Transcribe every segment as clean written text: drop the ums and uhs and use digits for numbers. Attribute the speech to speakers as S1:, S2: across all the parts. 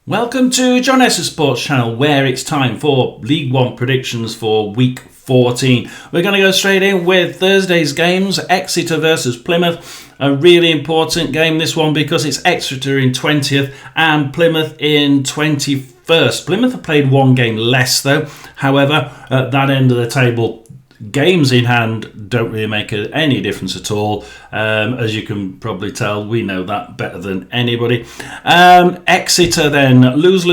S1: Welcome to John Esser Sports Channel, where it's time for League One predictions for Week 14. We're going to go straight in with Thursday's games. Exeter versus Plymouth, a really important game, this one, because it's Exeter in 20th and Plymouth in 21st. Plymouth have played one game less, though. However, at that end of the table, games in hand don't really make any difference at all. As you can probably tell, we know that better than anybody. Exeter then, lose,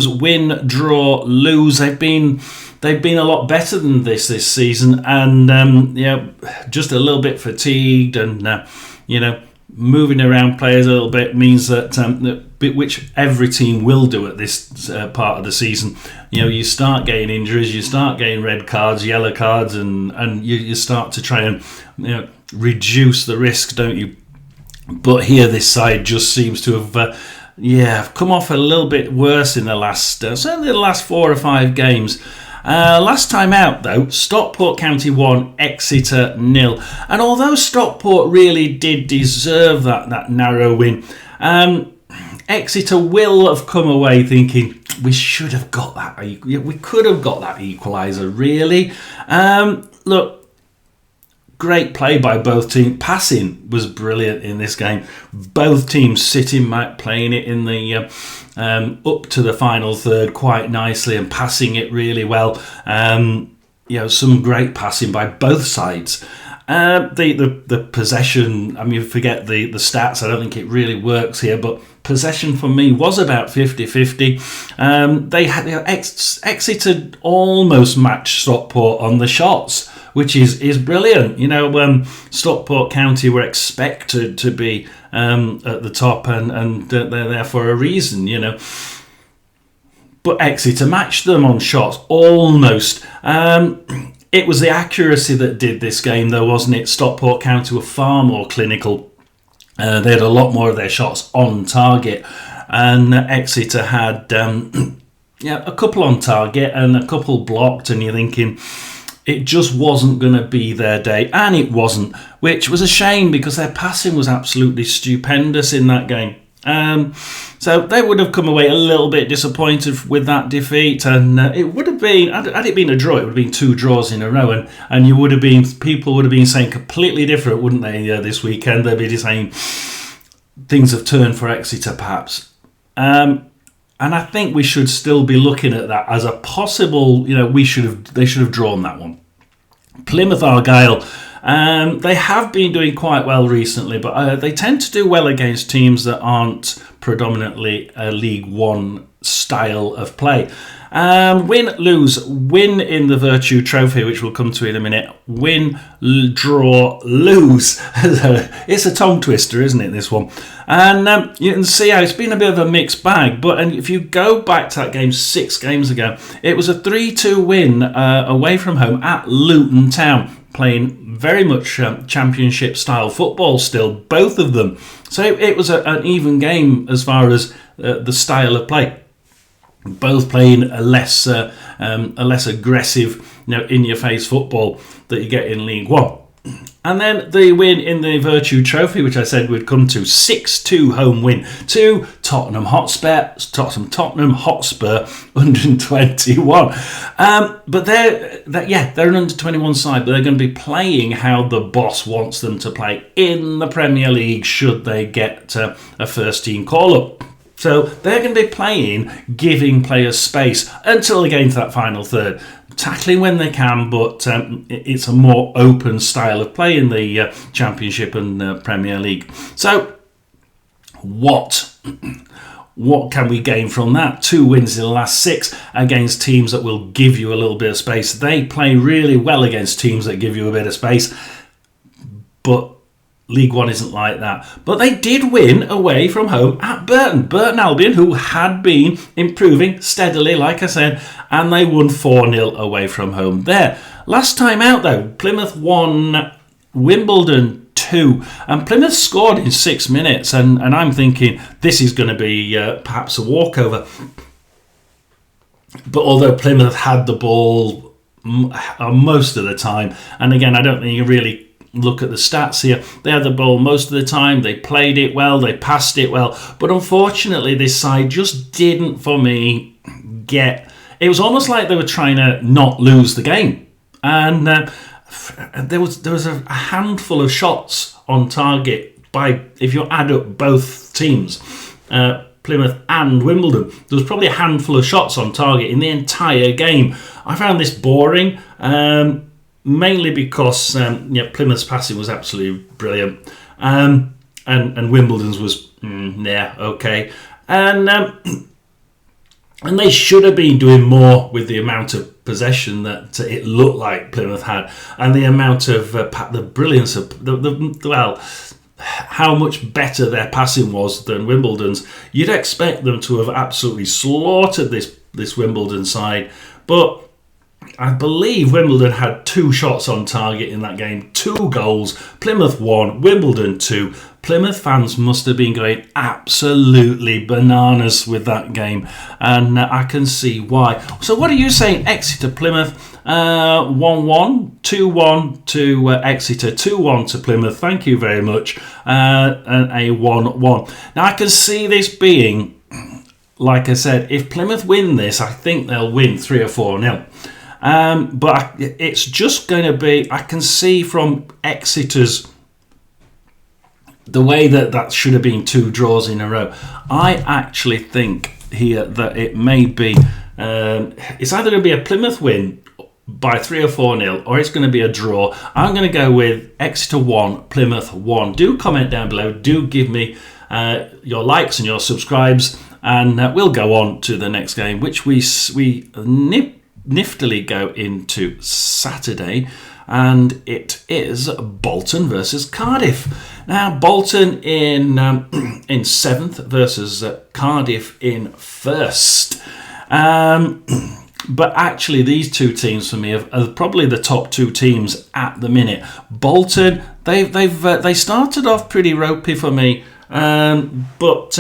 S1: win, draw, lose. They've been a lot better than this season, and just a little bit fatigued, and moving around players a little bit means that which every team will do at this part of the season. You start getting injuries, you start getting red cards, yellow cards, and you start to try and reduce the risk, don't you? But here, this side just seems to have come off a little bit worse in the last certainly the last 4 or 5 games. Last time out, though, Stockport County 1, Exeter 0. And although Stockport really did deserve that narrow win, Exeter will have come away thinking, we should have got that. We could have got that equaliser, really. Look, great play by both teams. Passing was brilliant in this game. Both teams playing it in the up to the final third quite nicely and passing it really well. Some great passing by both sides. The possession, forget the stats, I don't think it really works here, but possession for me was about 50-50. They had Exeter almost matched Stockport on the shots, which is brilliant. Stockport County were expected to be at the top, and they're there for a reason, But Exeter matched them on shots, almost. It was the accuracy that did this game, though, wasn't it? Stockport County were far more clinical. They had a lot more of their shots on target, and Exeter had a couple on target and a couple blocked, and you're thinking it just wasn't going to be their day, and it wasn't, which was a shame because their passing was absolutely stupendous in that game. So they would have come away a little bit disappointed with that defeat, and it would have been, had it been a draw, it would have been 2 draws in a row, and people would have been saying completely different, wouldn't they? This weekend they'd be saying things have turned for Exeter, perhaps. And I think we should still be looking at that as a possible. They should have drawn that one. Plymouth Argyle. They have been doing quite well recently, but they tend to do well against teams that aren't predominantly a League One style of play. Win, lose. Win in the Virtue Trophy, which we'll come to in a minute. Win, draw, lose. It's a tongue twister, isn't it, this one? And you can see how it's been a bit of a mixed bag. But if you go back to that game 6 games ago, it was a 3-2 win away from home at Luton Town, playing very much championship style football still, both of them. So it was an even game as far as the style of play. Both playing a less aggressive, in-your-face football that you get in League One. And then the win in the Virtue Trophy, which I said we'd come to, 6-2 home win to Tottenham Hotspur, 121. But they're an under-21 side, but they're going to be playing how the boss wants them to play in the Premier League should they get a first-team call-up. So they're going to be playing, giving players space until they get into that final third. Tackling when they can, but it's a more open style of play in the Championship and Premier League. So what can we gain from that? 2 wins in the last 6 against teams that will give you a little bit of space. They play really well against teams that give you a bit of space, but League One isn't like that. But they did win away from home at Burton Albion, who had been improving steadily, like I said, and they won 4-0 away from home there. Last time out, though, Plymouth won Wimbledon 2, and Plymouth scored in 6 minutes, and I'm thinking this is going to be perhaps a walkover. But although Plymouth had the ball most of the time, and again, I don't think you really look at the stats here. They had the ball most of the time. They played it well. They passed it well. But unfortunately, this side just didn't, for me, get... It was almost like they were trying to not lose the game. And there was a handful of shots on target if you add up both teams, Plymouth and Wimbledon. There was probably a handful of shots on target in the entire game. I found this boring, mainly because Plymouth's passing was absolutely brilliant, and Wimbledon's was okay, and they should have been doing more with the amount of possession that it looked like Plymouth had, and the amount of the brilliance of how much better their passing was than Wimbledon's. You'd expect them to have absolutely slaughtered this Wimbledon side, but I believe Wimbledon had 2 shots on target in that game, 2 goals. Plymouth 1, Wimbledon 2. Plymouth fans must have been going absolutely bananas with that game, and I can see why. So what are you saying? Exeter Plymouth 1-1, 2-1 to Exeter, 2-1 to Plymouth. Thank you very much. And a 1-1. Now I can see this being, like I said, if Plymouth win this, I think they'll win 3 or 4-0. But it's just going to be, I can see from Exeter's, the way that should have been 2 draws in a row. I actually think here that it may be, it's either going to be a Plymouth win by 3 or 4-0, or it's going to be a draw. I'm going to go with Exeter 1, Plymouth 1. Do comment down below. Do give me your likes and your subscribes, and we'll go on to the next game, which we niftily go into Saturday, and it is Bolton versus Cardiff. Now, Bolton in 7th versus Cardiff in 1st. But actually, these 2 teams for me are probably the top 2 teams at the minute. Bolton, they started off pretty ropey for me, but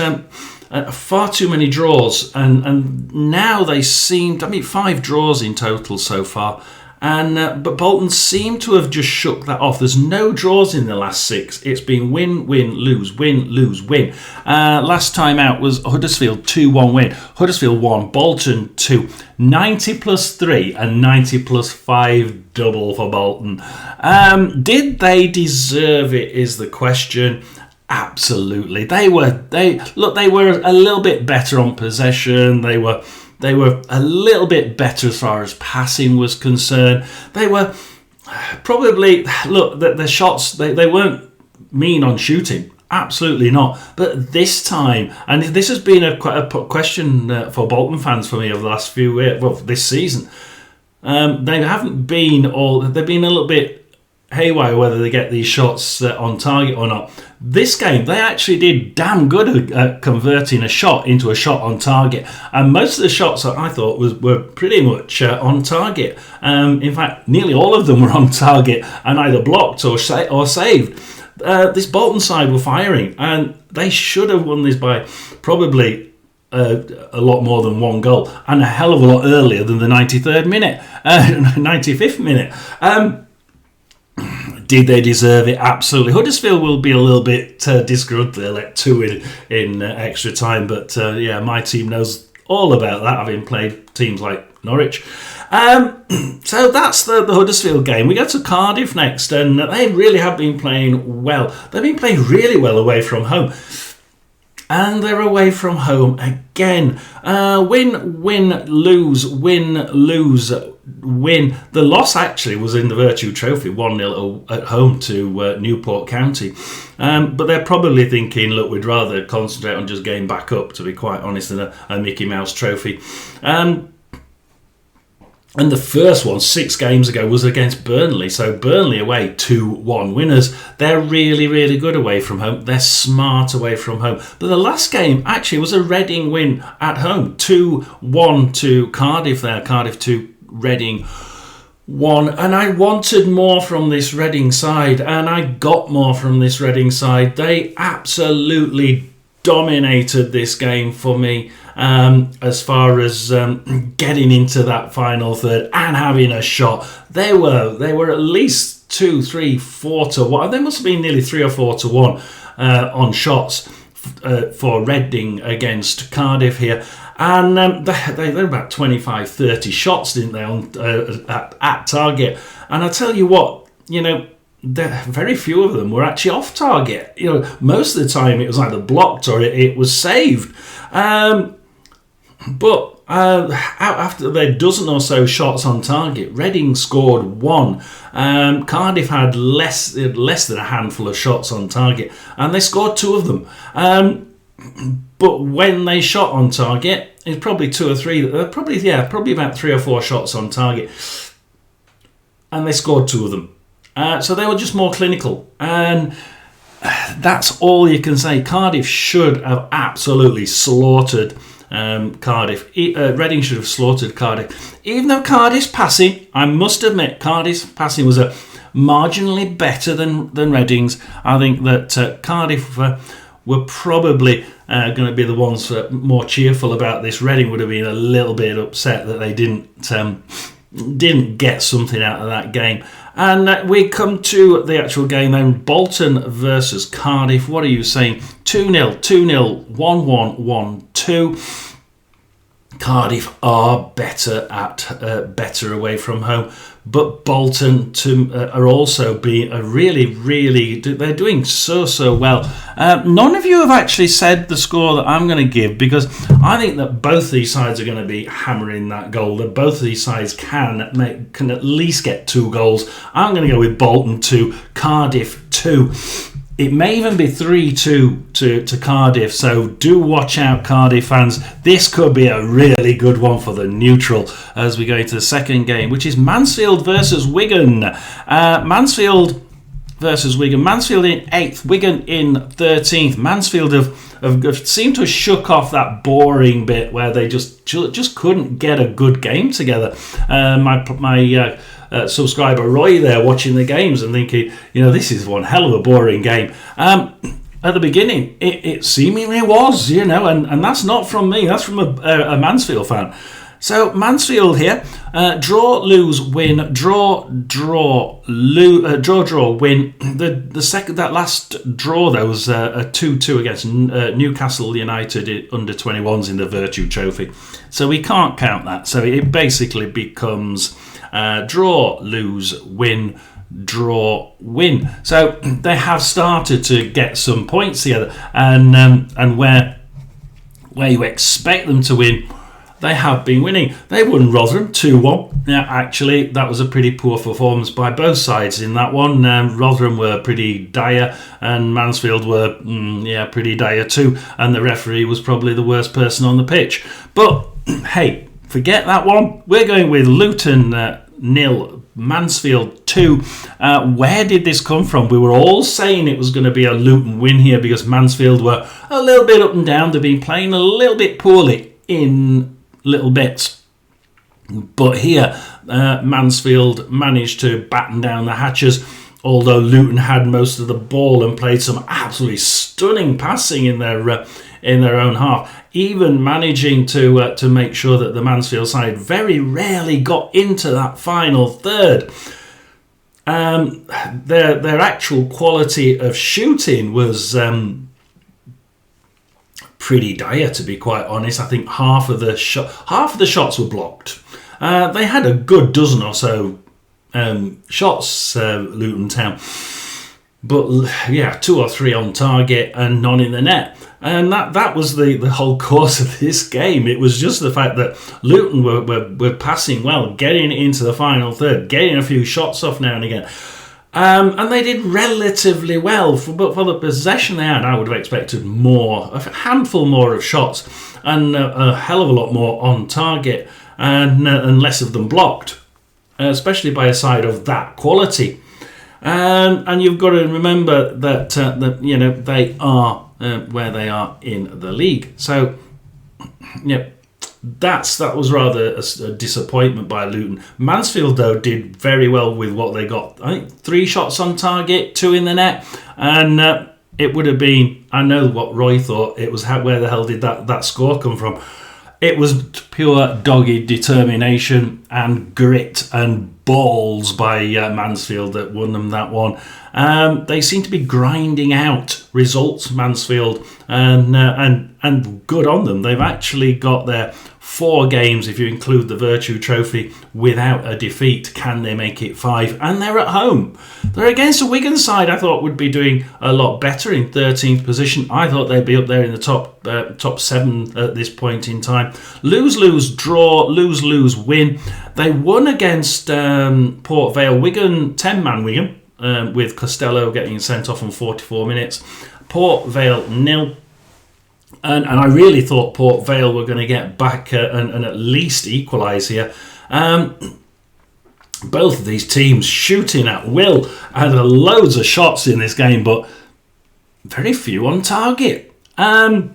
S1: far too many draws, and now they seem, 5 draws in total so far. But Bolton seem to have just shook that off. There's no draws in the last 6. It's been win, win, lose, win, lose, win. Last time out was Huddersfield 2-1 win. Huddersfield 1, Bolton 2. 90 plus 3 and 90 plus 5 double for Bolton. Did they deserve it is the question. Absolutely. They were a little bit better on possession. They were a little bit better as far as passing was concerned. They were probably, the shots, they weren't mean on shooting. Absolutely not. But this time, and this has been quite a question for Bolton fans for me over the last few years, this season, they haven't been they've been a little bit haywire whether they get these shots on target or not. This game, they actually did damn good at converting a shot into a shot on target, and most of the shots that I thought were pretty much on target. In fact, nearly all of them were on target and either blocked or saved. This Bolton side were firing, and they should have won this by probably a lot more than 1 goal, and a hell of a lot earlier than the 93rd minute, 95th minute. Did they deserve it? Absolutely. Huddersfield will be a little bit disgruntled. They let 2 in extra time, but my team knows all about that, having played teams like Norwich. So that's the Huddersfield game. We go to Cardiff next, and they really have been playing well. They've been playing really well away from home. And they're away from home again. Win, win, lose, win, lose, win. The loss actually was in the Virtue Trophy, 1-0 at home to Newport County. But they're probably thinking, look, we'd rather concentrate on just getting back up, to be quite honest, than a Mickey Mouse Trophy. And the first one, 6 games ago, was against Burnley. So Burnley away, 2-1 winners. They're really, really good away from home. They're smart away from home. But the last game actually was a Reading win at home. 2-1 to Cardiff there. Cardiff 2, Reading 1. And I wanted more from this Reading side. And I got more from this Reading side. They absolutely dominated this game for me. As far as getting into that final third and having a shot, they were at least 2, 3, 4 to 1. There must have been nearly 3 or 4 to 1 on shots for Reading against Cardiff here. And they're about 25, 30 shots, didn't they, on at target. And I tell you what, very few of them were actually off target. Most of the time it was either blocked or it was saved. But after their dozen or so shots on target, Reading scored 1. Cardiff had less than a handful of shots on target, and they scored 2 of them. But when they shot on target, it's probably 2 or 3. Probably about 3 or 4 shots on target, and they scored 2 of them. So they were just more clinical, and that's all you can say. Cardiff should have absolutely slaughtered Cardiff. Reading should have slaughtered Cardiff. Even though Cardiff's passing, I must admit, Cardiff's passing was marginally better than Reading's. I think that Cardiff were probably going to be the ones more cheerful about this. Reading would have been a little bit upset that they didn't get something out of that game. And we come to the actual game then. Bolton versus Cardiff. What are you saying? 2-0, 2-0, 1-1, 1-2. Cardiff are better away from home, but Bolton are also being really they're doing so well. None of you have actually said the score that I'm going to give, because I think that both these sides are going to be hammering that goal. That both of these sides can at least get 2 goals. I'm going to go with Bolton 2, Cardiff 2. It may even be 3-2 to Cardiff, so do watch out, Cardiff fans. This could be a really good one for the neutral as we go into the second game, which is Mansfield versus Wigan. Mansfield versus Wigan. Mansfield in 8th, Wigan in 13th. Mansfield have seemed to have shook off that boring bit where they just couldn't get a good game together. My subscriber Roy there watching the games and thinking, this is one hell of a boring game. At the beginning, it seemingly was, and that's not from me, that's from a Mansfield fan. So Mansfield here, draw, lose, win, draw, win. The second, that last draw though was a 2-2 against Newcastle United under 21s in the Virtue Trophy. So we can't count that. So it basically becomes draw, lose, win, draw, win. So they have started to get some points together, and where you expect them to win, they have been winning. They won Rotherham 2-1. Yeah, actually, that was a pretty poor performance by both sides in that one. Rotherham were pretty dire, and Mansfield were, pretty dire too. And the referee was probably the worst person on the pitch. But hey, forget that one. We're going with Luton 0, Mansfield 2. Where did this come from? We were all saying it was going to be a Luton win here because Mansfield were a little bit up and down. They've been playing a little bit poorly in little bits. But here, Mansfield managed to batten down the hatches, although Luton had most of the ball and played some absolutely stunning passing in their own half, even managing to make sure that the Mansfield side very rarely got into that final third. Their actual quality of shooting was pretty dire, to be quite honest. I think half of the shots were blocked. They had a good dozen or so shots, Luton Town, but 2 or 3 on target and none in the net. And that was the whole course of this game. It was just the fact that Luton were passing well, getting into the final third, getting a few shots off now and again. And they did relatively well, but for the possession they had, I would have expected more, a handful more of shots, and a hell of a lot more on target, and less of them blocked, especially by a side of that quality. And you've got to remember that they are where they are in the league. So, that was rather a disappointment by Luton. Mansfield, though, did very well with what they got. I think 3 shots on target, 2 in the net, and it would have been, I know what Roy thought, it was where the hell did that score come from? It was pure dogged determination and grit and balls by Mansfield that won them that one. They seem to be grinding out results, Mansfield, and good on them. They've actually got their 4 games, if you include the Virtue Trophy, without a defeat. Can they make it 5? And they're at home. They're against a Wigan side I thought would be doing a lot better in 13th position. I thought they'd be up there in the top 7 at this point in time. Lose-lose draw, lose-lose win. They won against Port Vale. Wigan, 10-man Wigan, with Costello getting sent off in 44 minutes. Port Vale 0. And I really thought Port Vale were going to get back and at least equalise here. Both of these teams shooting at will, and loads of shots in this game, but very few on target. A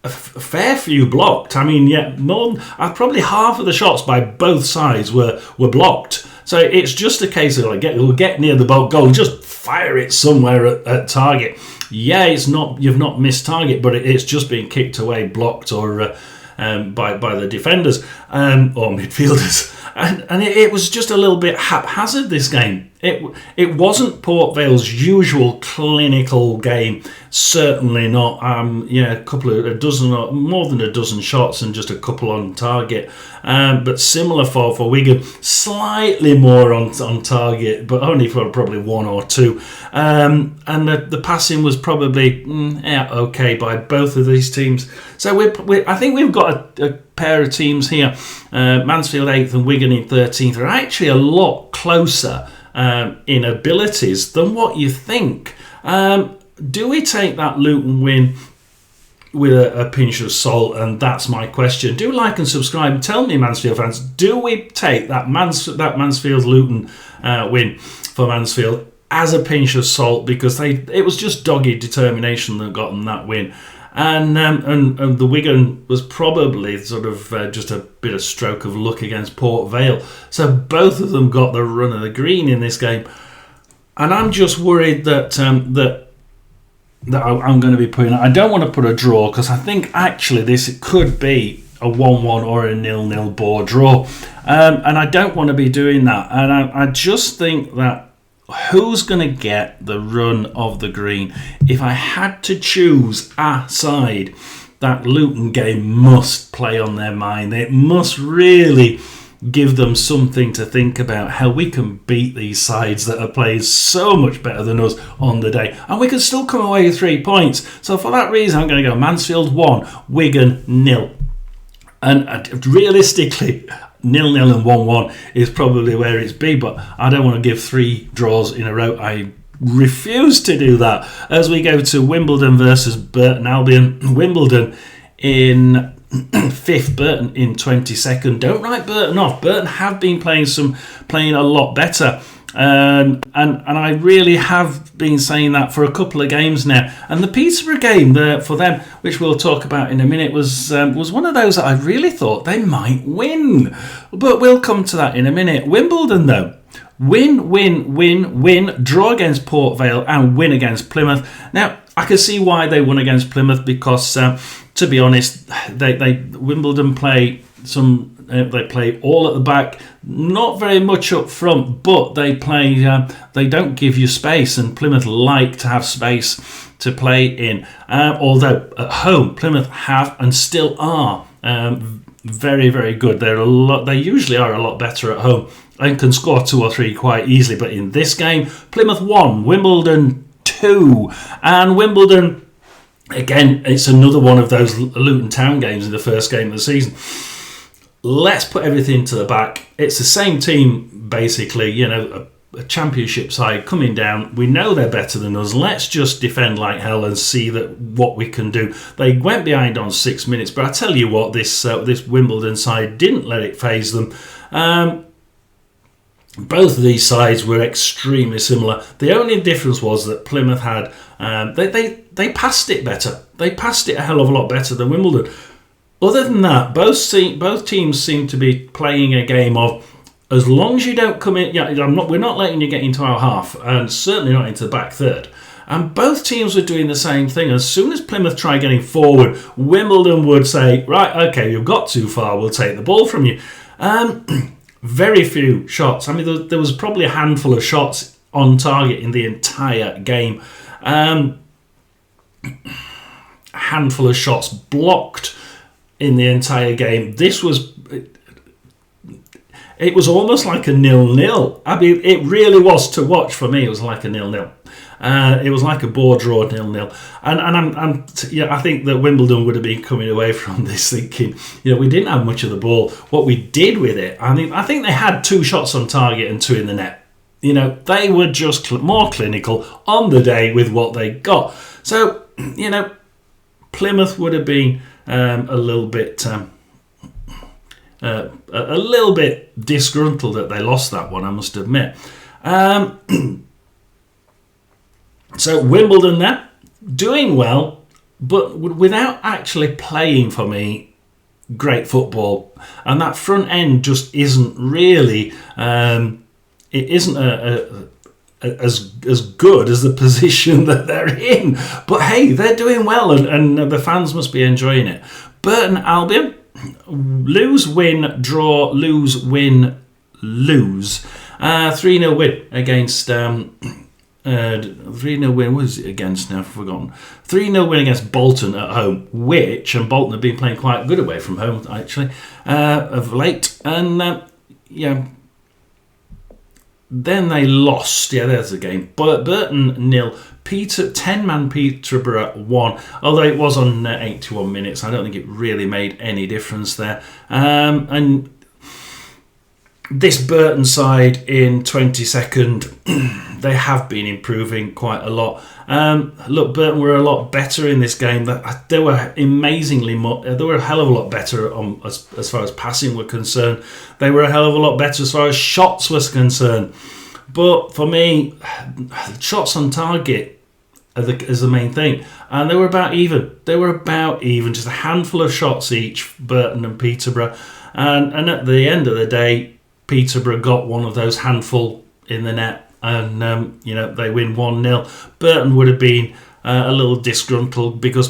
S1: fair few blocked. I mean, probably half of the shots by both sides were blocked. So it's just a case of we'll get near the goal, just fire it somewhere at target. Yeah, you've not missed target, but it's just been kicked away, blocked, or by the defenders or midfielders, and it was just a little bit haphazard, this game. It wasn't Port Vale's usual clinical game. Certainly not. A dozen or more than a dozen shots and just a couple on target. But similar for Wigan, slightly more on target, but only for probably 1 or 2. And the passing was probably okay by both of these teams. So I think we've got a pair of teams here. Mansfield 8th and Wigan in 13th are actually a lot closer in abilities than what you think. Do we take that Luton win with a pinch of salt? And that's my question. Do like and subscribe. Tell me, Mansfield fans, do we take that Mansfield Luton win for Mansfield as a pinch of salt? Because it was just dogged determination that got them that win. And the Wigan was probably sort of just a bit of stroke of luck against Port Vale. So both of them got the run of the green in this game. And I'm just worried that I'm going to be putting... I don't want to put a draw, because I think actually this could be a 1-1 or a 0-0 bore draw. And I don't want to be doing that. And I just think that who's going to get the run of the green? If I had to choose a side, that Luton game must play on their mind. It must really give them something to think about, how we can beat these sides that are playing so much better than us on the day, and we can still come away with 3 points. So for that reason, I'm going to go Mansfield 1, Wigan 0. And realistically, 0-0 and 1-1 is probably where it's be, but I don't want to give 3 draws in a row. I refuse to do that. As we go to Wimbledon versus Burton Albion. Wimbledon in 5th, Burton in 22nd. Don't write Burton off. Burton have been playing a lot better. And I really have been saying that for a couple of games now. And the Peterborough game for them, which we'll talk about in a minute, was one of those that I really thought they might win. But we'll come to that in a minute. Wimbledon, though. Win. Draw against Port Vale and win against Plymouth. Now, I can see why they won against Plymouth, because, to be honest, Wimbledon play some... they play all at the back, not very much up front, but they play. They don't give you space, and Plymouth like to have space to play in. Although at home, Plymouth have and still are very, very good. They usually are a lot better at home and can score 2 or 3 quite easily. But in this game, Plymouth 1, Wimbledon 2, and Wimbledon again. It's another one of those Luton Town games in the first game of the season. Let's put everything to the back. It's the same team, basically, a championship side coming down. We know they're better than us. Let's just defend like hell and see what we can do. They went behind on 6 minutes, but I tell you what, this Wimbledon side didn't let it faze them. Both of these sides were extremely similar. The only difference was that Plymouth had... they passed it better. They passed it a hell of a lot better than Wimbledon. Other than that, both teams seem to be playing a game of, as long as you don't come in, we're not letting you get into our half, and certainly not into the back third. And both teams were doing the same thing. As soon as Plymouth tried getting forward, Wimbledon would say, right, okay, you've got too far, we'll take the ball from you. very few shots. I mean, there was probably a handful of shots on target in the entire game. A handful of shots blocked in the entire game. It was almost like a 0-0. I mean, it really was to watch for me. It was like a 0-0. It was like a bore draw 0-0. And I think that Wimbledon would have been coming away from this thinking, we didn't have much of the ball. What we did with it, I think they had 2 shots on target and 2 in the net. They were just more clinical on the day with what they got. So, Plymouth would have been a little bit disgruntled that they lost that one, I must admit. So Wimbledon there, doing well, but without actually playing for me great football. And that front end just isn't really, it isn't as good as the position that they're in. But hey, they're doing well, and the fans must be enjoying it. Burton Albion, lose, win, draw, lose, win, lose. 3-0 win against... 3-0 win, what is it against now? I've forgotten. 3-0 win against Bolton at home, and Bolton have been playing quite good away from home, actually, of late. And, then they lost. Yeah, there's the game. Burton 0, 10-man Peterborough 1, although it was on 81 minutes. I don't think it really made any difference there. And this Burton side in 22nd, they have been improving quite a lot. Look, Burton were a lot better in this game. They were amazingly they were a hell of a lot better as far as passing were concerned. They were a hell of a lot better as far as shots was concerned. But for me, shots on target is the main thing. And they were about even. Just a handful of shots each, Burton and Peterborough. And at the end of the day, Peterborough got one of those handful in the net. And, they win 1-0. Burton would have been a little disgruntled because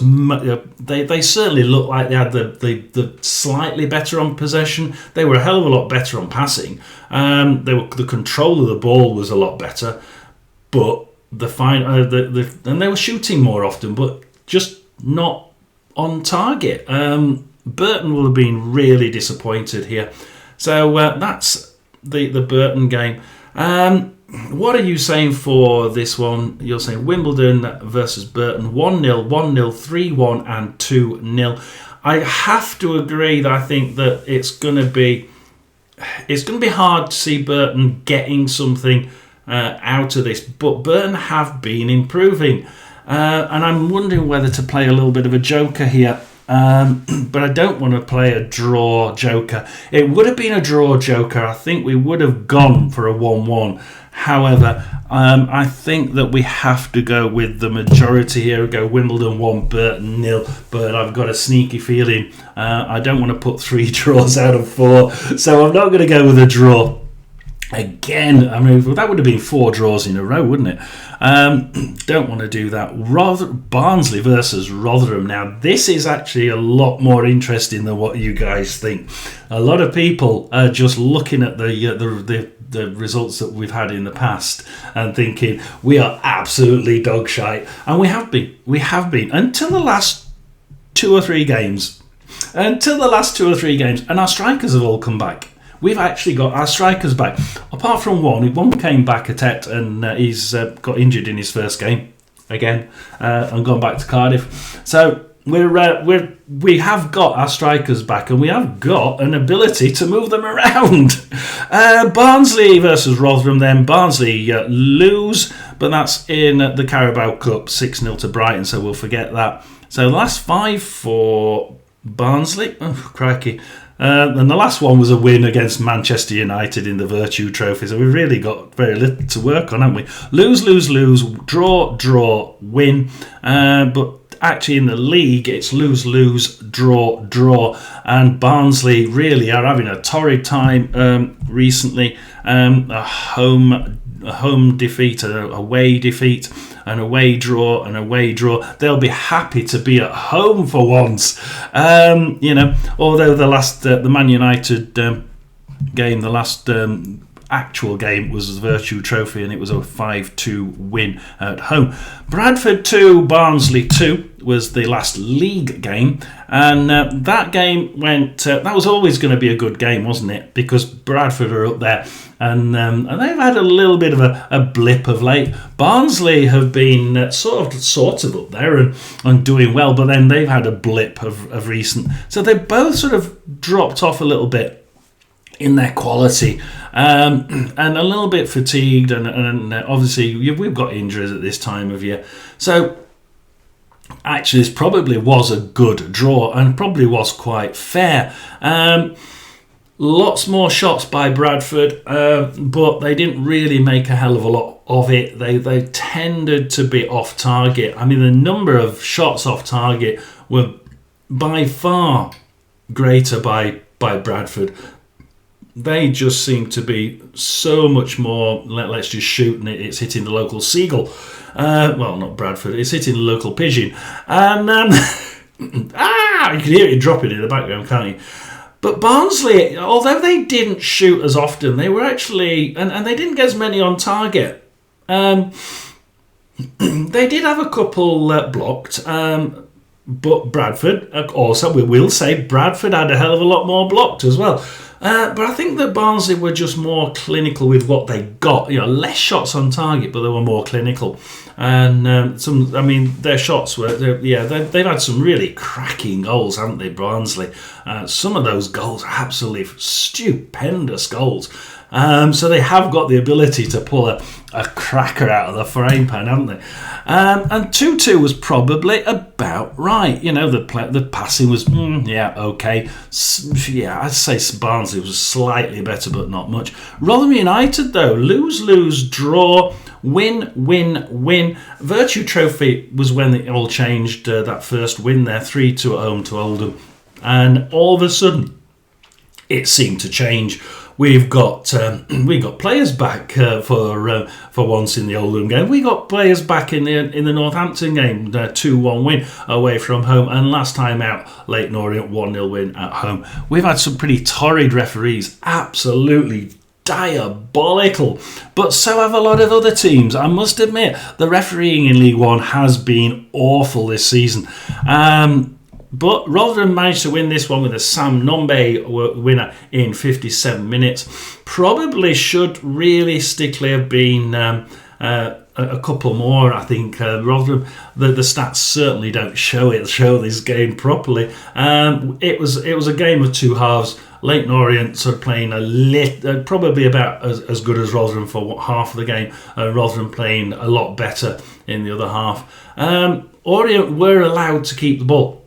S1: they certainly looked like they had the slightly better on possession. They were a hell of a lot better on passing. The control of the ball was a lot better, but and they were shooting more often, but just not on target. Burton will have been really disappointed here. So that's the Burton game. What are you saying for this one? You're saying Wimbledon versus Burton 1-0, 1-0, 3-1 and 2-0. I have to agree that I think that it's going to be hard to see Burton getting something out of this, but Burton have been improving, and I'm wondering whether to play a little bit of a joker here. But I don't want to play a draw joker. It would have been a draw joker. I think we would have gone for a 1-1. However, I think that we have to go with the majority here. Go Wimbledon 1, Burton 0. But I've got a sneaky feeling I don't want to put 3 draws out of 4. So I'm not going to go with a draw. Again, I mean, that would have been 4 draws in a row, wouldn't it? Don't want to do that. Barnsley versus Rotherham. Now, this is actually a lot more interesting than what you guys think. A lot of people are just looking at the results that we've had in the past and thinking we are absolutely dog shite, and we have been until the last 2 or 3 games. And our strikers have all come back. We've actually got our strikers back. Apart from one came back at it, and he's got injured in his first game again and gone back to Cardiff. So we have got our strikers back, and we have got an ability to move them around. Barnsley versus Rotherham. Then Barnsley lose, but that's in the Carabao Cup, 6-0 to Brighton. So we'll forget that. So the last 5 for Barnsley. Oh, crikey. And the last one was a win against Manchester United in the Virtue Trophy. So we've really got very little to work on, haven't we? Lose, draw, win. But actually in the league, it's lose, draw. And Barnsley really are having a torrid time recently. A home defeat, an away defeat, an away draw, an away draw. They'll be happy to be at home for once. Although the Man United game, the last actual game, was the Virtue Trophy, and it was a 5-2 win at home. Bradford 2, Barnsley 2 was the last league game, and that game went. That was always going to be a good game, wasn't it? Because Bradford are up there, and they've had a little bit of a blip of late. Barnsley have been sort of up there and doing well, but then they've had a blip of recent. So they both sort of dropped off a little bit in their quality, and a little bit fatigued, and obviously we've got injuries at this time of year. So actually this probably was a good draw and probably was quite fair. Lots more shots by Bradford, but they didn't really make a hell of a lot of it. They tended to be off target. I mean, the number of shots off target were by far greater by Bradford. They just seem to be so much more, let's just shoot, and it's hitting the local seagull. Well, not Bradford, it's hitting the local pigeon. And you can hear it dropping in the background, can't you? But Barnsley, although they didn't shoot as often, they were actually, and they didn't get as many on target. They did have a couple blocked, but Bradford, also we will say, Bradford had a hell of a lot more blocked as well. But I think that Barnsley were just more clinical with what they got. Less shots on target, but they were more clinical. And their shots were, they've had some really cracking goals, haven't they, Barnsley? Some of those goals are absolutely stupendous goals. So they have got the ability to pull a cracker out of the frying pan, haven't they? And 2-2 was probably about right. The passing was, okay. I'd say Barnsley was slightly better, but not much. Rotherham United, though, lose, draw, win. Virtue Trophy was when it all changed, that first win there, 3-2 at home to Oldham. And all of a sudden, it seemed to change. We've got players back for once in the Oldham game. We got players back in the Northampton game, 2-1 win away from home, and last time out, Leyton Orient 1-0 win at home. We've had some pretty torrid referees, absolutely diabolical, but so have a lot of other teams. I must admit, the refereeing in League One has been awful this season. But Rotherham managed to win this one with a Sam Nombe winner in 57 minutes. Probably should realistically have been a couple more. I think Rotherham, the stats certainly don't show this game properly. It was a game of two halves. Leyton Orient sort of playing probably about as good as Rotherham for half of the game. Rotherham playing a lot better in the other half. Orient were allowed to keep the ball,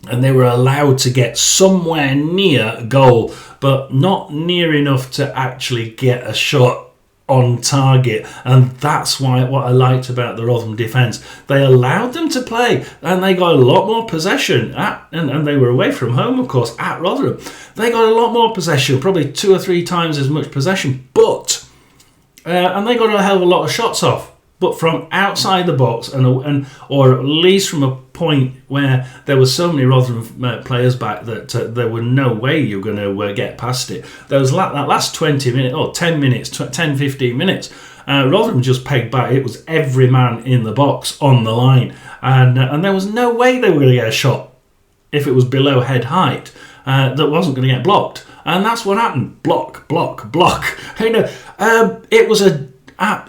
S1: and they were allowed to get somewhere near a goal, but not near enough to actually get a shot on target. And that's what I liked about the Rotherham defence. They allowed them to play, and they got a lot more possession. And they were away from home, of course, at Rotherham. They got a lot more possession, probably 2 or 3 times as much possession. But and they got a hell of a lot of shots off. But from outside the box, or at least from a point where there were so many Rotherham players back that there were no way you were going to get past it. There was that last 20 minutes, or 10 minutes, 10, 15 minutes, Rotherham just pegged back. It was every man in the box on the line. And there was no way they were going to get a shot if it was below head height that wasn't going to get blocked. And that's what happened. Block.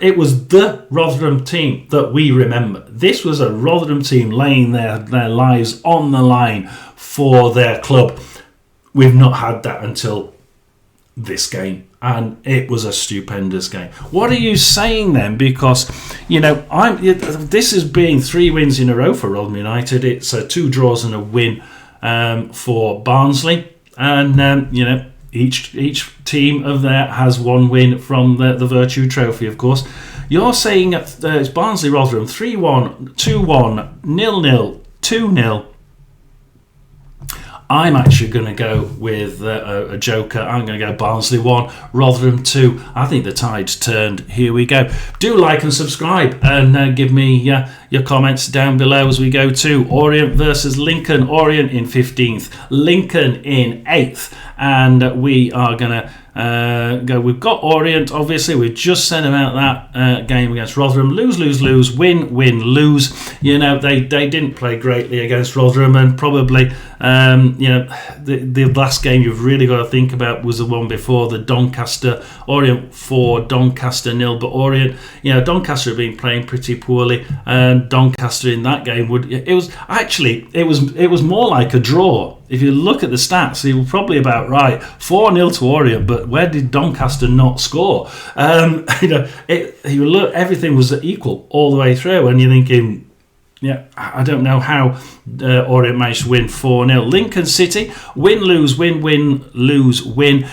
S1: It was the Rotherham team that we remember. This was a Rotherham team laying their lives on the line for their club. We've not had that until this game, and it was a stupendous game. What are you saying then? Because this is being 3 wins in a row for Rotherham United. It's 2 draws and a win for Barnsley, and each team of there has 1 win from the Virtue Trophy, of course. You're saying it's Barnsley Rotherham 3-1, 2-1, 0-0, 2-0. I'm actually going to go with a joker. I'm going to go Barnsley 1, Rotherham 2. I think the tide's turned. Here we go. Do like and subscribe, and give me your comments down below as we go to Orient versus Lincoln. Orient in 15th, Lincoln in 8th. and we are going to go. We've got Orient, obviously. We've just said about that game against Rotherham. Lose, lose, lose, win, win, lose. You know, they didn't play greatly against Rotherham, and probably, you know, the last game you've really got to think about was the one before, the Doncaster. Orient 4, Doncaster 0, but Orient, you know, Doncaster have been playing pretty poorly, and Doncaster in that game it was more like a draw. If you look at the stats, you were probably about right. 4-0 to Orient, but where did Doncaster not score? You know, you look, everything was equal all the way through, and you're thinking, yeah, I don't know how Orient managed to win 4-0. Lincoln City, win, lose, win, win, lose, win.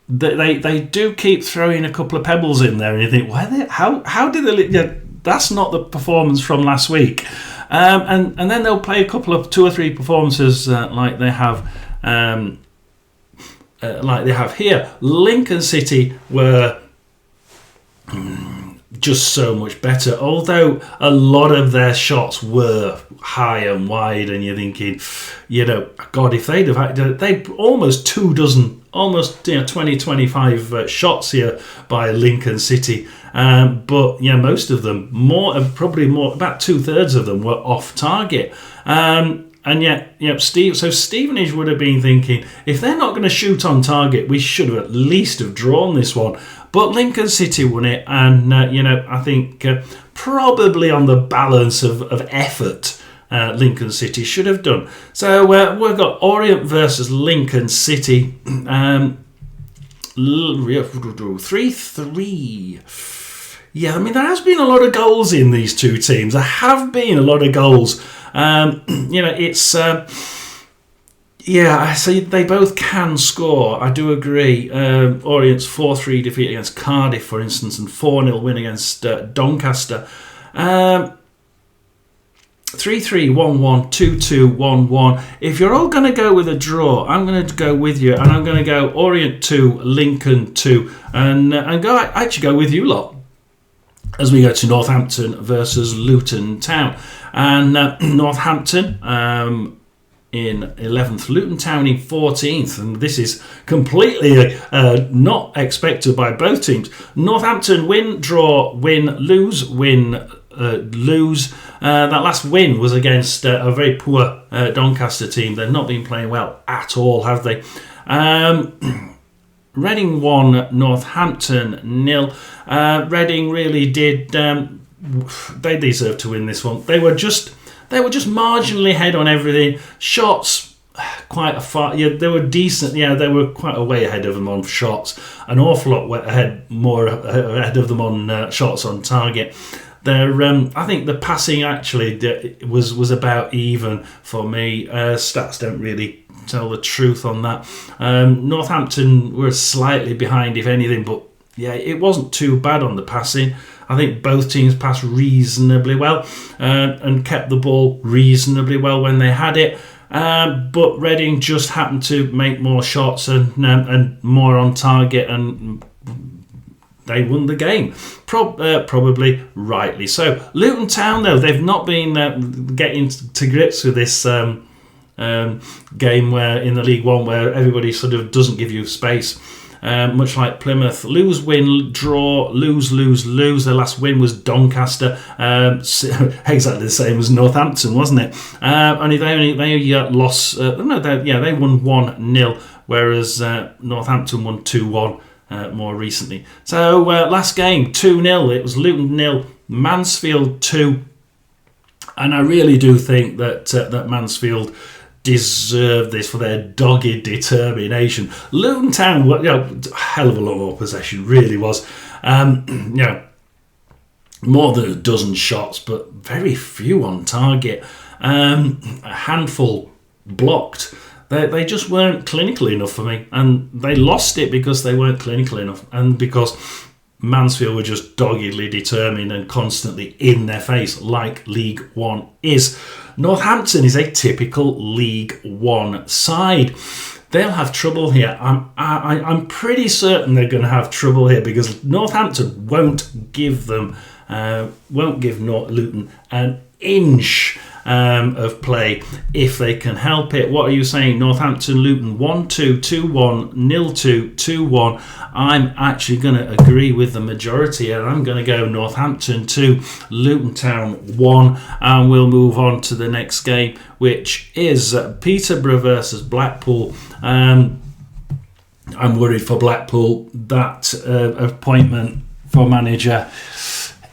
S1: They do keep throwing a couple of pebbles in there, and you think, how did they? Yeah, that's not the performance from last week. And then they'll play a couple of 2 or 3 performances like they have here. Lincoln City were just so much better, although a lot of their shots were high and wide, and you're thinking, you know, God, if they'd have had, they almost 24, almost 20, 25 shots here by Lincoln City, but yeah, most of them, probably more, about 2/3 of them were off target. And yet, Stevenage would have been thinking, if they're not going to shoot on target, we should have at least have drawn this one. But Lincoln City won it, and I think probably on the balance of effort, Lincoln City should have done. So we've got Orient versus Lincoln City, 3-3. Yeah, I mean, there has been a lot of goals in these two teams. There have been a lot of goals. It's... so they both can score. I do agree. Orient's 4-3 defeat against Cardiff, for instance, and 4-0 win against Doncaster. 3-3, 1-1, 2-2, 1-1. If you're all going to go with a draw, I'm going to go with you, and I'm going to go Orient 2, Lincoln 2, and actually go with you lot as we go to Northampton versus Luton Town. And Northampton in 11th, Luton Town in 14th, and this is completely not expected by both teams. Northampton win, draw, win, lose, win, lose. That last win was against a very poor Doncaster team. They've not been playing well at all, have they? Reading 1, Northampton 0. Reading really did. They deserved to win this one. They were just marginally ahead on everything. Shots, quite a far. Yeah, they were decent. Yeah, they were quite a way ahead of them on shots. An awful lot more ahead of them on shots on target. I think the passing actually was about even for me. Stats don't really tell the truth on that. Northampton were slightly behind, if anything, but yeah, it wasn't too bad on the passing. I think both teams passed reasonably well and kept the ball reasonably well when they had it. But Reading just happened to make more shots and more on target, and they won the game. Probably rightly so. Luton Town, though, they've not been getting to grips with this game where in the League One where everybody sort of doesn't give you space. Much like Plymouth, lose, win, draw, lose, lose, lose. Their last win was Doncaster, exactly the same as Northampton, wasn't it? Only they lost. They won 1-0, whereas Northampton won 2-1 more recently. So last game 2-0. It was Luton 0, Mansfield 2, and I really do think that Mansfield deserve this for their dogged determination. Luton Town, hell of a lot more possession, really was. More than a dozen shots, but very few on target. A handful blocked. They just weren't clinical enough for me, and they lost it because they weren't clinical enough, and because Mansfield were just doggedly determined and constantly in their face, like League One is. Northampton is a typical League One side. They'll have trouble here. I'm pretty certain they're going to have trouble here because Northampton won't give Luton an inch of play if they can help it. What are you saying? Northampton, Luton 1-2, 2-1, 0-2, 2-1. I'm actually going to agree with the majority and I'm going to go Northampton 2, Luton Town 1, and we'll move on to the next game, which is Peterborough versus Blackpool. I'm worried for Blackpool. That appointment for manager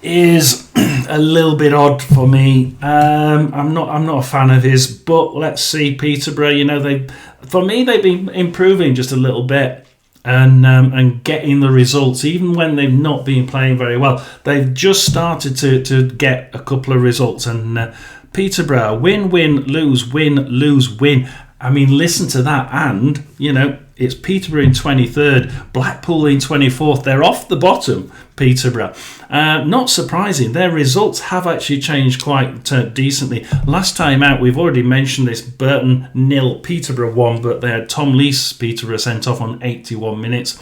S1: is a little bit odd for me. I'm not a fan of his, but let's see. Peterborough, they've been improving just a little bit and getting the results, even when they've not been playing very well. They've just started to get a couple of results, and Peterborough win, lose, win, lose, win. I mean, listen to that, and it's Peterborough in 23rd, Blackpool in 24th. They're off the bottom, Peterborough. Not surprising. Their results have actually changed quite decently. Last time out, we've already mentioned this, Burton 0, Peterborough 1, but they had Tom Lees, Peterborough, sent off on 81 minutes.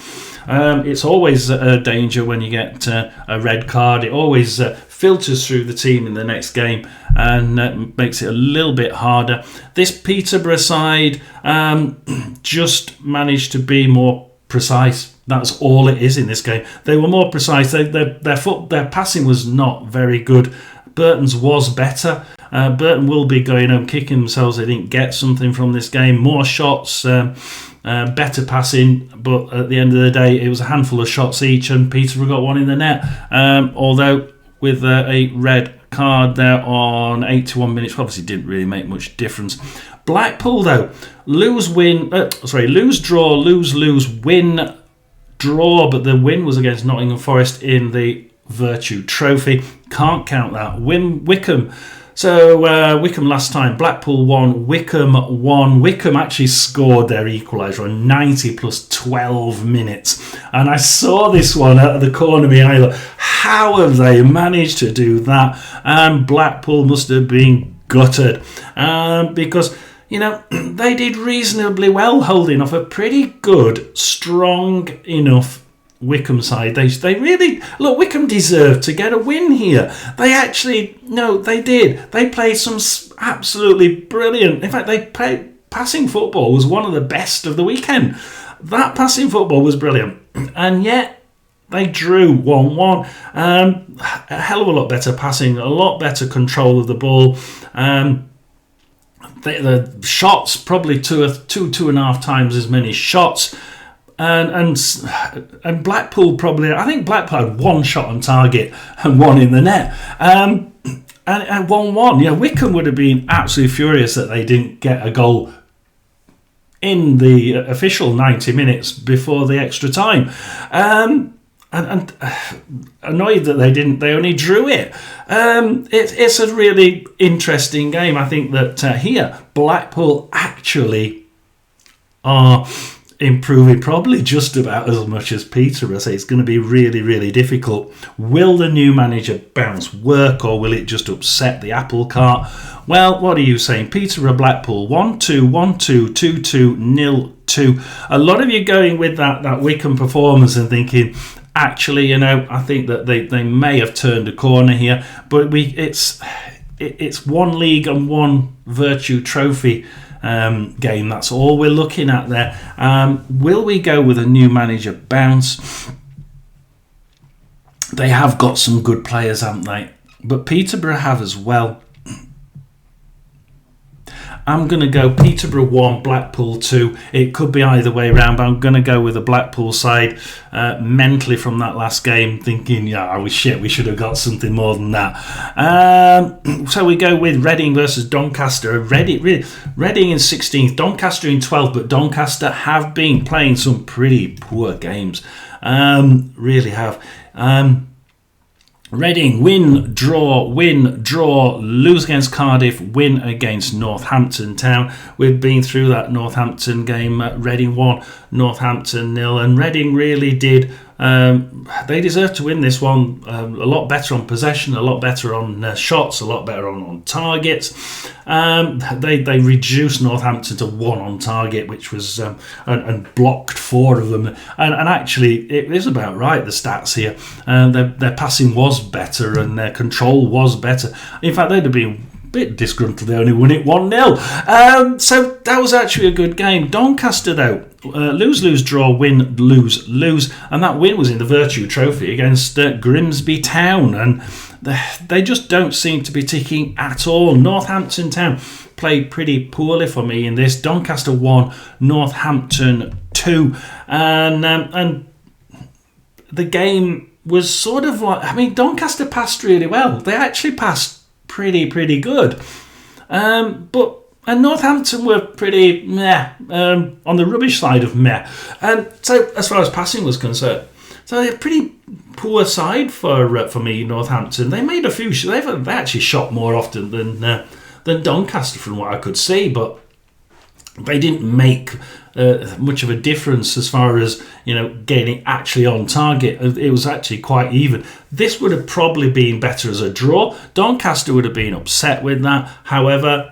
S1: It's always a danger when you get a red card. It always filters through the team in the next game and makes it a little bit harder. This Peterborough side just managed to be more precise. That's all it is in this game. They were more precise. Their passing was not very good. Burton's was better. Burton will be going home kicking themselves they didn't get something from this game. More shots, better passing, but at the end of the day, it was a handful of shots each, and Peterborough got one in the net. Although with a red card there on 81 minutes, obviously didn't really make much difference. Blackpool though, lose, draw, lose, win, draw, but the win was against Nottingham Forest in the Virtue Trophy. Can't count that. Wickham. So Wickham last time, Blackpool 1, Wickham 1. Wickham actually scored their equaliser on 90 plus 12 minutes. And I saw this one out of the corner of my eye. Look, how have they managed to do that? And Blackpool must have been gutted. Because, they did reasonably well holding off a pretty good, strong enough Wickham side. They really look. Wickham deserved to get a win here. They did. They played some absolutely brilliant. In fact, they played passing football was one of the best of the weekend. That passing football was brilliant, and yet they drew 1-1. A hell of a lot better passing, a lot better control of the ball. The shots probably two and a half times as many shots. And Blackpool probably, I think Blackpool had one shot on target and one in the net. And 1-1. Yeah, Wickham would have been absolutely furious that they didn't get a goal in the official 90 minutes before the extra time. And annoyed that they didn't. They only drew it. It's a really interesting game. I think that here Blackpool actually are improving probably just about as much as Peterborough. So it's going to be really, really difficult. Will the new manager bounce work, or will it just upset the apple cart? Well, what are you saying? Peterborough, Blackpool 1-2, 1-2, 2-2, 0-2. A lot of you going with that Wickham performance and thinking, actually, I think that they may have turned a corner here, but it's one league and one Virtue Trophy game. That's all we're looking at there. Will we go with a new manager bounce? They have got some good players, haven't they? But Peterborough have as well. I'm going to go Peterborough 1, Blackpool 2. It could be either way around, but I'm going to go with the Blackpool side mentally from that last game, thinking, we should have got something more than that. So we go with Reading versus Doncaster. Reading in 16th, Doncaster in 12th, but Doncaster have been playing some pretty poor games. Really have. Reading, win, draw, lose against Cardiff, win against Northampton Town. We've been through that Northampton game. Reading 1, Northampton 0, and Reading really did They deserve to win this one. A lot better on possession, a lot better on shots, a lot better on targets. They reduced Northampton to 1 on target, which was and blocked 4 of them. And actually, it is about right, the stats here. Their passing was better and their control was better. In fact, they'd have been bit disgruntled they only won it 1-0. So that was actually a good game. Doncaster though, lose, draw, win, lose, and that win was in the Virtue Trophy against Grimsby Town, and they just don't seem to be ticking at all. Northampton Town played pretty poorly for me in this. Doncaster 1, Northampton 2, and the game was sort of like, I mean, Doncaster passed really well. They actually passed pretty good, and Northampton were pretty meh, on the rubbish side of meh. And so as far as passing was concerned, so they're a pretty poor side for me. Northampton, they made a few. They actually shot more often than Doncaster from what I could see, but they didn't make much of a difference as far as getting actually on target. It was actually quite even. This would have probably been better as a draw. Doncaster would have been upset with that. However,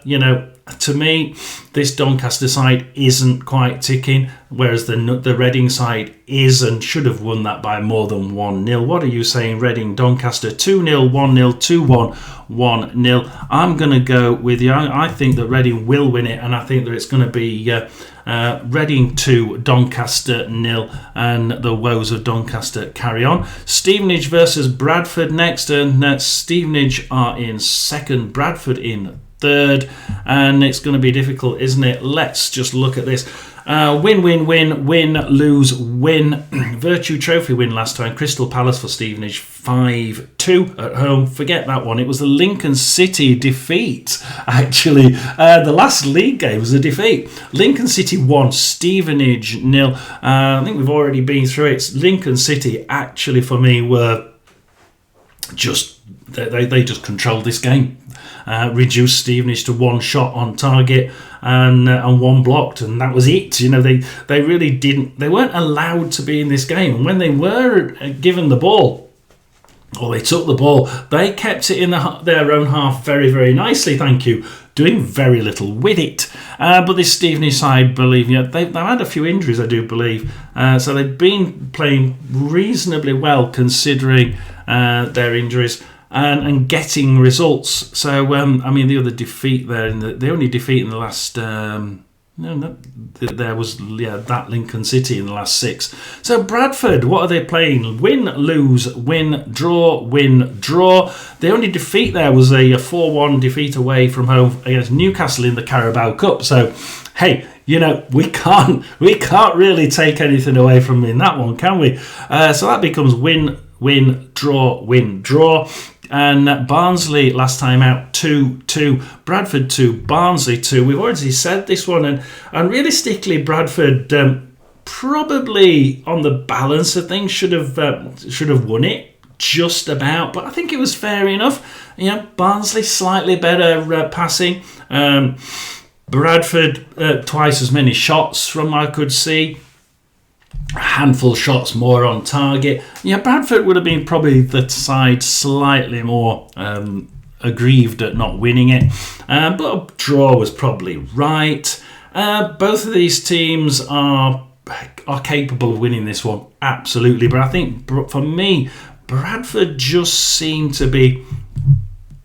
S1: to me, this Doncaster side isn't quite ticking, whereas the Reading side is and should have won that by more than 1-0. What are you saying, Reading, Doncaster? 2-0, 1-0, 2-1, 1-0. I'm going to go with you. I think that Reading will win it, and I think that it's going to be Reading 2, Doncaster 0, and the woes of Doncaster carry on. Stevenage versus Bradford next, and Stevenage are in second, Bradford in third, and it's going to be difficult, isn't it? Let's just look at this. Win, lose, win. Virtue Trophy win last time. Crystal Palace for Stevenage 5-2 at home. Forget that one. It was the Lincoln City defeat, actually. The last league game was a defeat. Lincoln City 1, Stevenage 0. I think we've already been through it. Lincoln City, actually, for me, were just... They just controlled this game. Reduced Stevenage to 1 shot on target and 1 blocked, and that was it. They really didn't. They weren't allowed to be in this game, and when they were given the ball, or they took the ball, they kept it in their own half very, very nicely. Thank you. Doing very little with it. But this Stevenage side, believe me, they've had a few injuries, I do believe. So they've been playing reasonably well considering their injuries. And getting results. So the other defeat there, the only defeat in the last there was that Lincoln City in the last 6. So Bradford, what are they playing? Win, lose, win, draw, win, draw. The only defeat there was a 4-1 defeat away from home against Newcastle in the Carabao Cup. So hey, we can't really take anything away from in that one, can we? So that becomes win, draw, win, draw. And Barnsley last time out 2-2, Bradford 2, Barnsley 2. We've already said this one, and realistically, Bradford probably on the balance of things should have won it just about, but I think it was fair enough. Barnsley slightly better passing. Bradford twice as many shots from what I could see. A handful of shots more on target. Bradford would have been probably the side slightly more aggrieved at not winning it, but a draw was probably right. Both of these teams are capable of winning this one, absolutely, but I think for me, Bradford just seem to be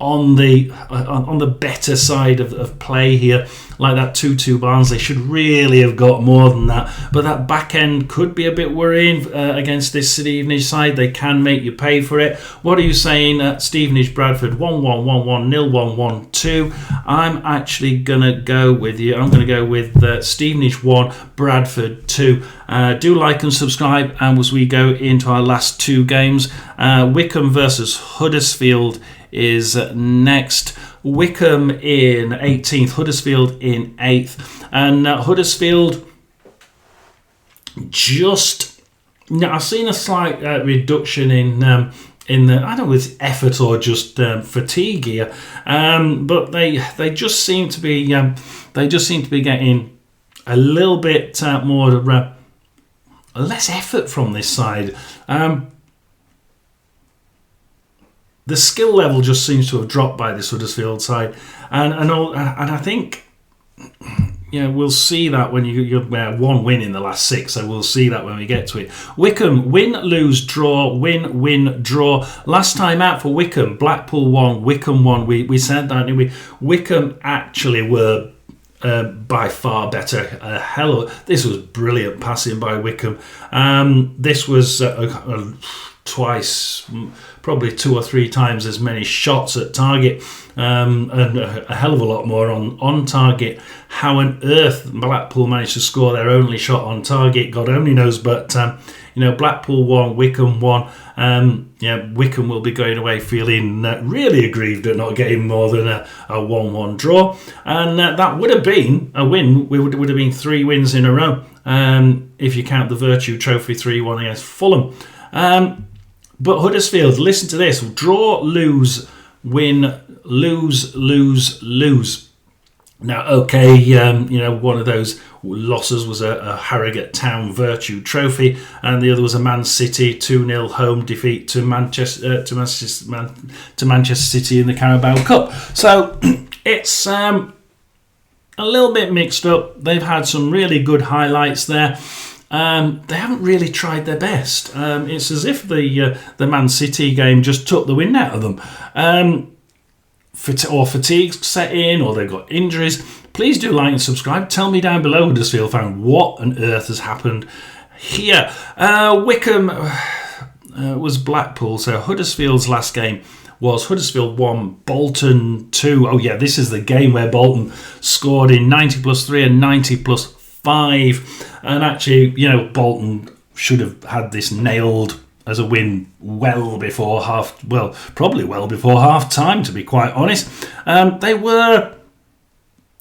S1: on the better side of play here. Like that 2-2 Barnsley should really have got more than that, but that back end could be a bit worrying against this Stevenage side. They can make you pay for it. What are you saying? Stevenage Bradford 1-1, 1-1, 0-1, 1-2. I'm actually gonna go with you. I'm gonna go with Stevenage 1, Bradford 2. Do like and subscribe, and as we go into our last 2 games, Wycombe versus Huddersfield is next. Wycombe in 18th, Huddersfield in 8th, and Huddersfield I've seen a slight reduction in the, I don't know if it's effort or just fatigue here, but they just seem to be getting a little bit more less effort from this side. The skill level just seems to have dropped by this Huddersfield side, and I think we'll see that when you one win in the last 6, so we'll see that when we get to it. Wycombe, win, lose, draw, win, win, draw. Last time out for Wycombe, Blackpool won, Wycombe won. We said that, didn't we? Wycombe actually were by far better. This was brilliant passing by Wycombe. This was twice, probably 2 or 3 times as many shots at target, and a hell of a lot more on target. How on earth Blackpool managed to score their only shot on target, God only knows. But Blackpool won, Wycombe won. Wycombe will be going away feeling really aggrieved at not getting more than a 1-1 draw, and that would have been a win. Would have been 3 wins in a row, if you count the Virtue Trophy 3-1 against Fulham. But Huddersfield, listen to this: draw, lose, win, lose, lose, lose. Now, okay, one of those losses was a Harrogate Town Virtue Trophy, and the other was a Man City 2-0 home defeat to Manchester City in the Carabao Cup. So it's a little bit mixed up. They've had some really good highlights there. They haven't really tried their best. It's as if the Man City game just took the wind out of them. Or fatigue set in, or they've got injuries. Please do like and subscribe. Tell me down below, Huddersfield fan, what on earth has happened here. Wycombe was Blackpool, so Huddersfield's last game was Huddersfield 1, Bolton 2. Oh yeah, this is the game where Bolton scored in 90+3 and 90+5. And actually, Bolton should have had this nailed as a win probably well before half time, to be quite honest. They were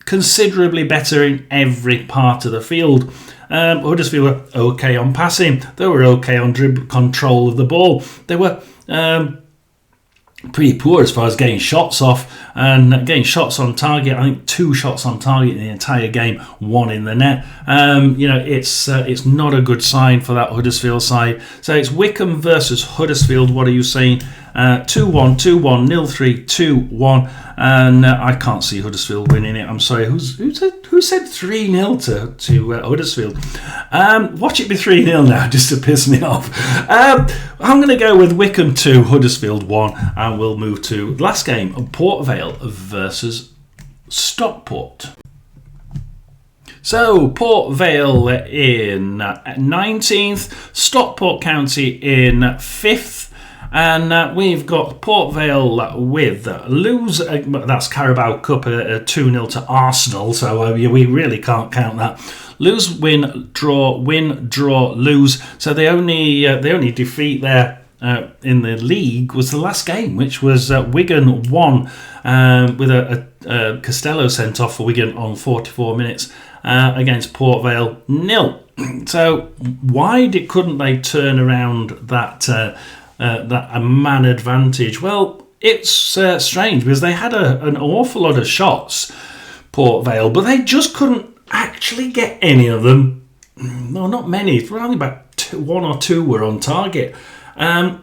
S1: considerably better in every part of the field. Huddersfield were okay on passing. They were okay on dribble control of the ball. They were pretty poor as far as getting shots off and getting shots on target. I think 2 shots on target in the entire game, 1 in the net. It's not a good sign for that Huddersfield side. So it's Wycombe versus Huddersfield. What are you saying? 2-1, 2-1, 0-3, 2-1, and I can't see Huddersfield winning it. I'm sorry. Who said 3-0 to Huddersfield? Watch it be 3-0 now, just to piss me off. I'm going to go with Wycombe 2, Huddersfield 1, and we'll move to the last game, Port Vale versus Stockport. So, Port Vale in 19th, Stockport County in 5th. And we've got Port Vale with lose, that's Carabao Cup, 2-0 to Arsenal, so we really can't count that. Lose, win, draw, lose. So the only defeat there in the league was the last game, which was Wigan 1 with a Costello sent off for Wigan on 44 minutes against Port Vale 0. So why couldn't they turn around that a man advantage? Well, it's strange because they had an awful lot of shots, Port Vale, but they just couldn't actually get any of them. No, not many. Only about 1 or 2 were on target, and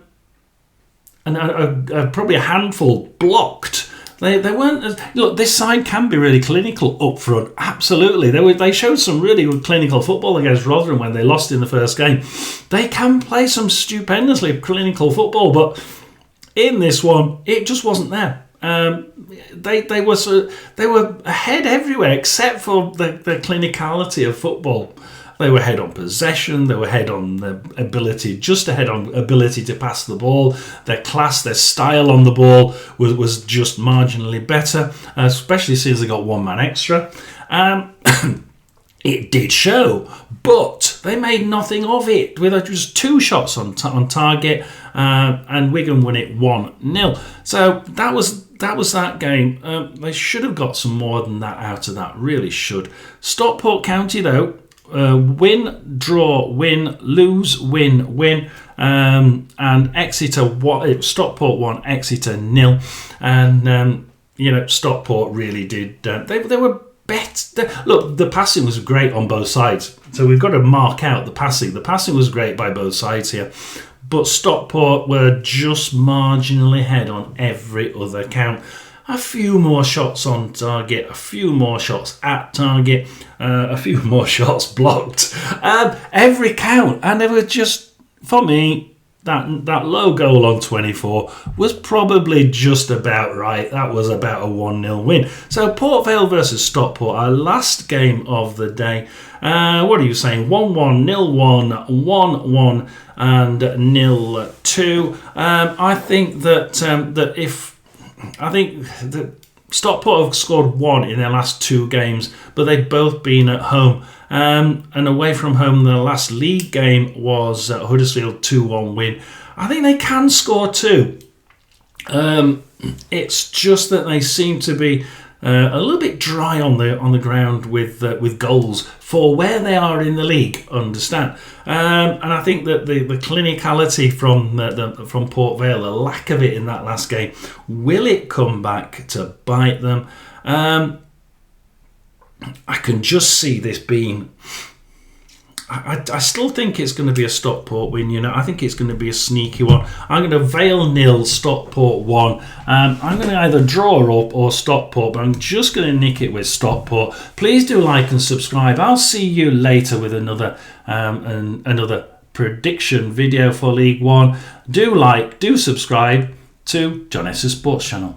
S1: probably a handful blocked. They weren't. Look, this side can be really clinical up front. Absolutely, they showed some really good clinical football against Rotherham when they lost in the first game. They can play some stupendously clinical football, but in this one, it just wasn't there. They were ahead everywhere except for the clinicality of football. They were ahead on possession. They were ahead on the ability to pass the ball. Their class, their style on the ball was just marginally better, especially since they got 1 man extra. It did show, but they made nothing of it. With just 2 shots on target, and Wigan won it 1-0. So that was that game. They should have got some more than that out of that. Really should. Stockport County though. Win, draw, win, lose, win, and Exeter. Stockport 1, Exeter 0, and Stockport really did. They were Look, the passing was great on both sides, so we've got to mark out the passing. The passing was great by both sides here, but Stockport were just marginally ahead on every other count. A few more shots on target, a few more shots at target, a few more shots blocked. Every count, and they were just, for me, that low goal on 24 was probably just about right. That was about a 1-0 win. So Port Vale versus Stockport, our last game of the day. What are you saying? 1-1, 0-1, 1-1 and 0-2. I think that Stockport have scored 1 in their last 2 games, but they've both been at home. And away from home, the last league game was Huddersfield 2-1 win. I think they can score 2. It's just that they seem to be a little bit dry on the ground with goals for where they are in the league. Understand? And I think that the clinicality from Port Vale, the lack of it in that last game, will it come back to bite them? I can just see this being. I still think it's going to be a Stockport win. I think it's going to be a sneaky one. I'm going to Vale 0, Stockport 1. I'm going to either draw up or Stockport, but I'm just going to nick it with Stockport. Please do like and subscribe. I'll see you later with another prediction video for League One. Do like, do subscribe to John Esse's Sports Channel.